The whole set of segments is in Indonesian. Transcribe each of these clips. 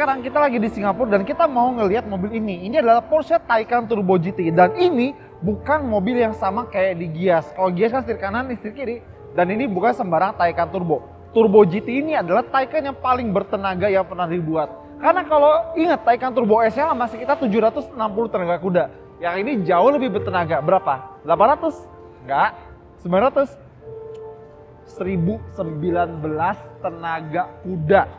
sekarang kita lagi di Singapura dan kita mau ngelihat mobil ini. Ini adalah Porsche Taycan Turbo GT dan ini bukan mobil yang sama kayak di Gias. Kalau Gias kan setir kanan, setir kiri, dan ini bukan sembarang Taycan Turbo. Turbo GT ini adalah Taycan yang paling bertenaga yang pernah dibuat. Karena kalau ingat Taycan Turbo S nya masih kita 760 tenaga kuda. Yang ini jauh lebih bertenaga. Berapa? 800? Enggak. 900? 1019 tenaga kuda.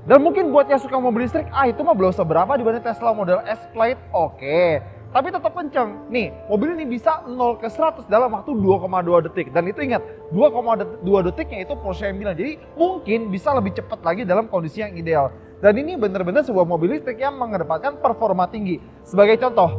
Dan mungkin buat yang suka mobil listrik, itu mah belum seberapa dibanding Tesla model S-Plate. Oke. Tapi tetap kenceng. Nih, mobil ini bisa 0 ke 100 dalam waktu 2,2 detik. Dan itu ingat, 2,2 detiknya itu Porsche yang bilang. Jadi mungkin bisa lebih cepat lagi dalam kondisi yang ideal. Dan ini benar-benar sebuah mobil listrik yang mengedepankan performa tinggi. Sebagai contoh,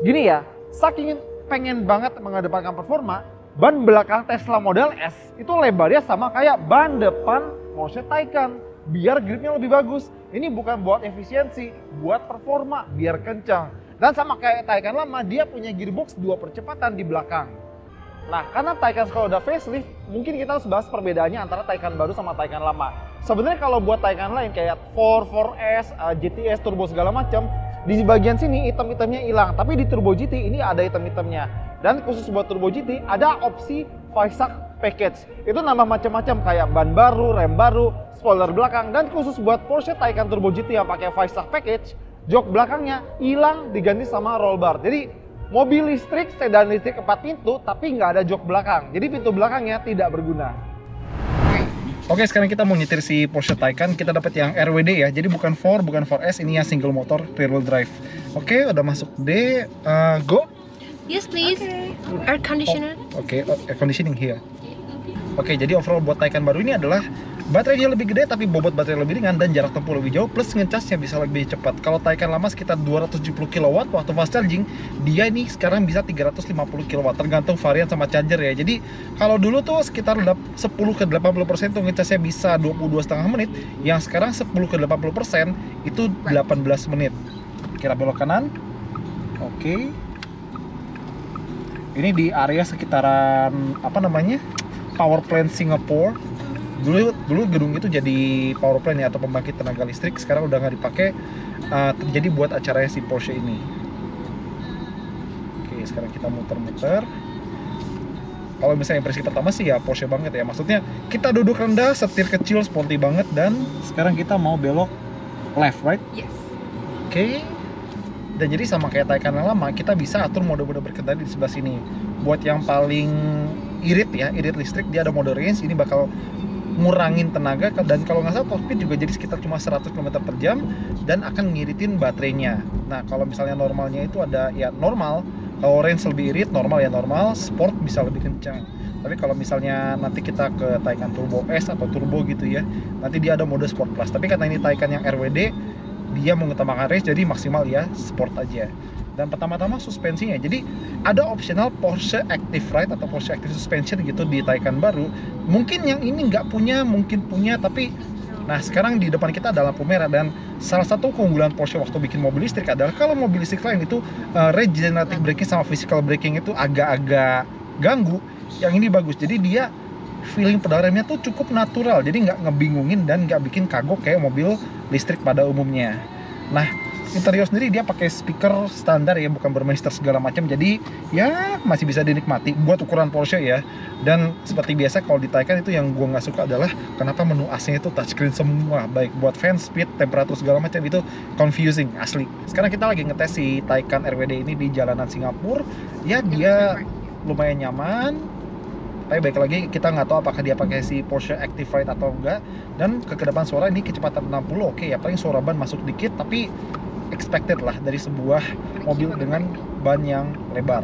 gini ya, saking pengen banget mengedepankan performa, ban belakang Tesla Model S itu lebarnya sama kayak ban depan Porsche Taycan. Biar gripnya lebih bagus. Ini bukan buat efisiensi, buat performa, biar kencang. Dan sama kayak Taycan lama, dia punya gearbox 2 percepatan di belakang. Nah, karena Taycan kalau udah facelift, mungkin kita harus bahas perbedaannya antara Taycan baru sama Taycan lama. Sebenarnya kalau buat Taycan lain kayak 4S, GTS, Turbo segala macam, di bagian sini item-itemnya hilang. Tapi di Turbo GT ini ada item-itemnya. Dan khusus buat Turbo GT ada opsi Vaisak Package. Itu nambah macam-macam kayak ban baru, rem baru, spoiler belakang, dan khusus buat Porsche Taycan Turbo GT yang pakai Vaisak Package, jok belakangnya hilang diganti sama roll bar. Jadi mobil listrik, sedan listrik 4 pintu tapi nggak ada jok belakang. Jadi pintu belakangnya tidak berguna. Oke, sekarang kita mau nyetir si Porsche Taycan. Kita dapat yang RWD ya. Jadi bukan 4, bukan 4S, ini yang single motor rear wheel drive. Oke, udah masuk D, go. Yes, please. Air conditioner. Oke, air conditioning here. Oke, jadi overall buat Taycan baru ini adalah baterainya lebih gede tapi bobot baterai lebih ringan dan jarak tempuh lebih jauh, plus ngecasnya bisa lebih cepat. Kalau Taycan lama sekitar 270 kW waktu fast charging, dia ini sekarang bisa 350 kW tergantung varian sama charger ya. Jadi kalau dulu tuh sekitar 10 ke 80% tuh ngecasnya bisa 22,5 menit, yang sekarang 10 ke 80% itu 18 menit. Kira belok kanan. Oke. Ini di area sekitaran apa namanya? Power plant Singapore. Dulu gedung itu jadi power plant ya, atau pembangkit tenaga listrik. Sekarang udah nggak dipakai, jadi buat acaranya si Porsche ini. Oke, sekarang kita muter-muter. Kalau misalnya impresi pertama sih ya Porsche banget ya, maksudnya kita duduk rendah, setir kecil, sporty banget. Dan sekarang kita mau belok left, right? Yes. Oke. Dan jadi sama kayak Taycan yang lama, kita bisa atur mode-mode berkendali di sebelah sini. Buat yang paling irit ya, irit listrik, dia ada mode range. Ini bakal ngurangin tenaga, dan kalau nggak salah top speed juga jadi sekitar cuma 100 km per jam dan akan ngiritin baterainya. Nah, kalau misalnya normalnya itu ada ya normal, kalau range lebih irit, normal ya normal, sport bisa lebih kencang. Tapi kalau misalnya nanti kita ke Taycan Turbo S atau Turbo gitu ya, nanti dia ada mode Sport Plus. Tapi karena ini Taycan yang RWD, dia mengutamakan range, jadi maksimal ya sport aja. Dan pertama-tama suspensinya, jadi ada optional Porsche Active Ride atau Porsche Active Suspension gitu di Taycan baru. Mungkin yang ini nggak punya, mungkin punya, tapi nah sekarang di depan kita ada lampu merah. Dan salah satu keunggulan Porsche waktu bikin mobil listrik adalah kalau mobil listrik lain itu regenerative braking sama physical braking itu agak-agak ganggu. Yang ini bagus, jadi dia feeling pedal remnya tuh cukup natural, jadi nggak ngebingungin dan nggak bikin kagok kayak mobil listrik pada umumnya. Nah, interior sendiri dia pakai speaker standar ya, bukan bermeister segala macam, jadi ya masih bisa dinikmati buat ukuran Porsche ya. Dan seperti biasa kalau di Taycan itu yang gua nggak suka adalah kenapa menu AC-nya itu touchscreen semua, baik buat fan, speed, temperatur segala macam, itu confusing asli. Sekarang kita lagi ngetes si Taycan RWD ini di jalanan Singapura. Ya dia lumayan nyaman. Tapi baik lagi kita nggak tahu apakah dia pakai si Porsche Active Ride atau enggak. Dan kekedapan suara ini kecepatan 60, oke ya, paling suara ban masuk dikit, tapi expected lah dari sebuah mobil dengan ban yang lebar.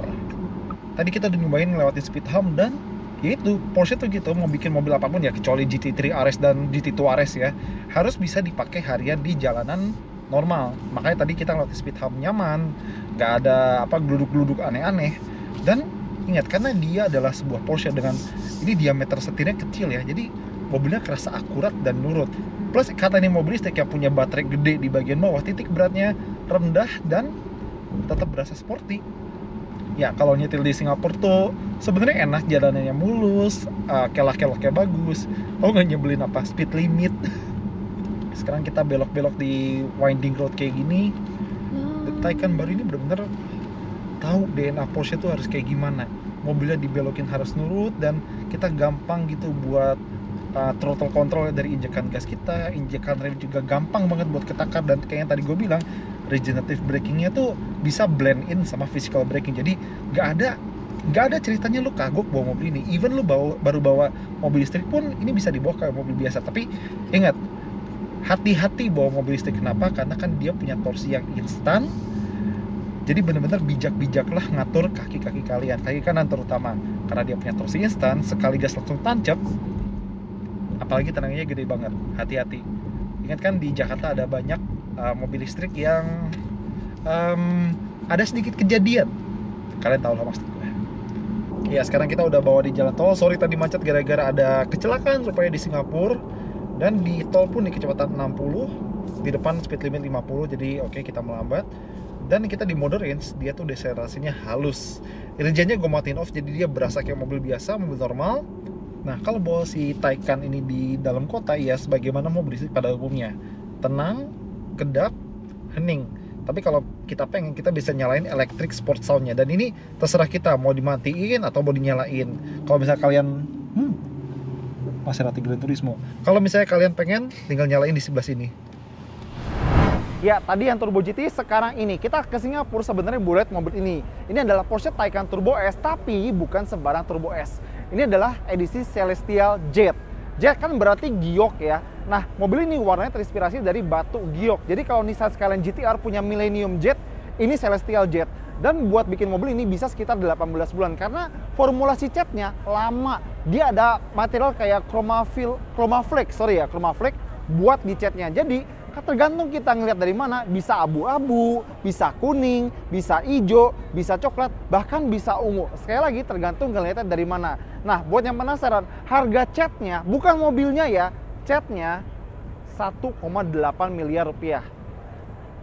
Tadi kita udah nyobain lewatin speed hump, dan yaitu Porsche tuh gitu, mau bikin mobil apapun ya, kecuali GT3 RS dan GT2 RS ya, harus bisa dipakai harian di jalanan normal. Makanya tadi kita lewatin speed hump nyaman, nggak ada apa geluduk-geluduk aneh-aneh. Dan ingat, karena dia adalah sebuah Porsche dengan ini diameter setirnya kecil ya, jadi mobilnya kerasa akurat dan nurut. Plus karena ini mobil listrik yang punya baterai gede di bagian bawah, titik beratnya rendah dan tetap berasa sporty. Ya kalau nyetir di Singapura tuh sebenarnya enak, jalanannya mulus, kelak-keloknya bagus. Oh nggak nyebelin apa speed limit. Sekarang kita belok-belok di winding road kayak gini. Taycan baru ini bener-bener tahu DNA Porsche tuh harus kayak gimana. Mobilnya dibelokin harus nurut, dan kita gampang gitu buat throttle control dari injekan gas kita, injekan rem juga gampang banget buat ketakar, dan kayak yang tadi gue bilang, regenerative brakingnya tuh bisa blend in sama physical braking. Jadi nggak ada ceritanya lu kagok bawa mobil ini. Even lu baru bawa mobil listrik pun ini bisa dibawa kayak mobil biasa. Tapi ingat, hati-hati bawa mobil listrik. Kenapa? Karena kan dia punya torsi yang instan. Jadi bener-bener bijak-bijaklah ngatur kaki-kaki kalian, kaki kanan terutama, karena dia punya torsi instan, sekali gas langsung tancap. Apalagi tenaganya gede banget, hati-hati. Ingat kan di Jakarta ada banyak mobil listrik yang ada sedikit kejadian. Kalian tahu lah maksud gue. Ya, sekarang kita udah bawa di jalan tol. Sorry tadi macet gara-gara ada kecelakaan rupanya di Singapura. Dan di tol pun di kecepatan 60, di depan speed limit 50, jadi oke, kita melambat. Dan kita di mode range, dia tuh deselerasinya halus. Regennya gue matiin off, jadi dia berasa kayak mobil biasa, mobil normal. Nah, kalau bawa si Taycan ini di dalam kota, ya sebagaimana mobil listrik pada umumnya, tenang, kedap, hening. Tapi kalau kita pengen, kita bisa nyalain electric sport soundnya. Dan ini terserah kita mau dimatiin atau mau dinyalain. Kalau misalnya kalian Maserati Gran Turismo, kalau misalnya kalian pengen, tinggal nyalain di sebelah sini. Ya, tadi yang Turbo GT, sekarang ini kita ke Singapura sebenarnya buat mobil ini. Ini adalah Porsche Taycan Turbo S, tapi bukan sembarang Turbo S. Ini adalah edisi Celestial Jet. Jet kan berarti giok ya. Nah, mobil ini warnanya terinspirasi dari batu giok. Jadi kalau Nissan Skyline GTR punya Millennium Jet, ini Celestial Jet. Dan buat bikin mobil ini bisa sekitar 18 bulan karena formulasi catnya lama. Dia ada material kayak Chromaflex buat di catnya. Jadi tergantung kita ngelihat dari mana, bisa abu-abu, bisa kuning, bisa hijau, bisa coklat, bahkan bisa ungu. Sekali lagi tergantung ngelihatnya dari mana. Nah, buat yang penasaran, harga catnya, bukan mobilnya ya, catnya 1,8 miliar rupiah.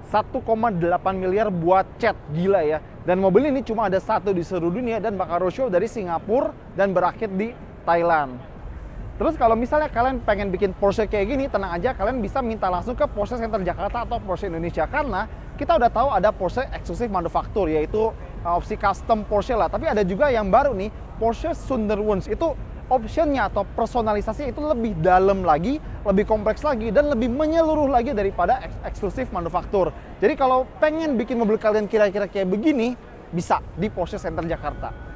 1,8 miliar buat cat, gila ya. Dan mobil ini cuma ada satu di seluruh dunia dan bakal roadshow dari Singapura dan berakhir di Thailand. Terus kalau misalnya kalian pengen bikin Porsche kayak gini, tenang aja, kalian bisa minta langsung ke Porsche Center Jakarta atau Porsche Indonesia. Karena kita udah tahu ada Porsche eksklusif manufaktur, yaitu opsi custom Porsche lah. Tapi ada juga yang baru nih, Porsche Sonderwunsch. Itu optionnya atau personalisasi itu lebih dalam lagi, lebih kompleks lagi, dan lebih menyeluruh lagi daripada eksklusif manufaktur. Jadi kalau pengen bikin mobil kalian kira-kira kayak begini, bisa di Porsche Center Jakarta.